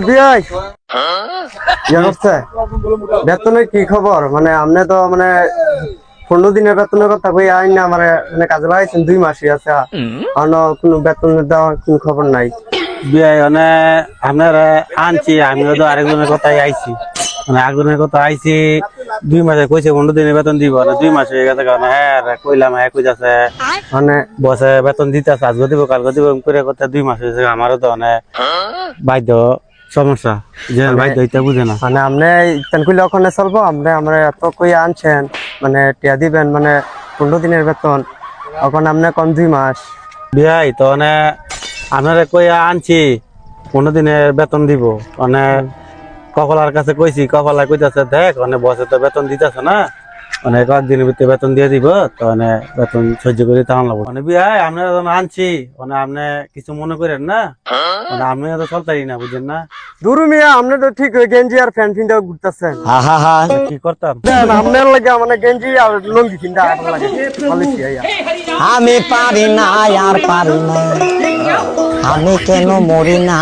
বিয়াই বেতনের কি খবর? মানে আপনি তো মানে 15 দিনের বেতনের কথা কই আইন না, মানে কাজে লাগাইছেন 2 মাসই আছে, কোনো বেতনের দেওয়া কোনো খবর নাই। বিয়াই মানে আপনারা আনছি, আমিও তো আরেকজনের কথাই আইছি, মানে একজনের কথা আইছি 2 মাসে কইছে 15 দিনের বেতন দিব না, 2 মাস হয়ে গেছে। কারণ হ্যাঁ কইলাম, হ্যাঁ কইতাছে মানে বসে বেতন দিতেছে, আজকে দিব কালকে দিব করে কথা 2 মাস হয়েছে। আমারও তো মানে বাধ্য সমস্যা, যে বাধ্য এটা বুঝে না। মানে আপনি তেন কইলে ওখানে চলবো? আপনি আমরা এত কই আনছেন, মানে টিয়া দিবেন, মানে 15 দিনের বেতন, ওখানে আপনি কোন 2 মাস? বিয়াই তো মানে আপনারা কই আনছি 15 দিনের বেতন দিব, মানে কপালার কাছে কইছি, কপালা কইতাছে দেখ মানে বসে তো বেতন দিতেছে না, মানে কয়েকদিনের ভিতরে বেতন দিয়ে দিব, তো মানে বেতন সহ্য করে তাহলে লাগবো। মানে বিয়াই আপনারা যখন আনছি, মানে আপনি কিছু মনে করেন না, মানে আপনি তো চলতারি না, বুঝেন না। দুরু মিয়া, আপনি তো ঠিক ওই গেঞ্জি আর প্যান্ট পিন্ধা ঘুরতেছেন। কি করতাম আপনার লাগে মানে গেঞ্জি আর লুঙ্গি পিন্ধা আপনার লাগে বলেছি আইয়া। আমি পারি না আর পারি না, আমি কেন মরি না।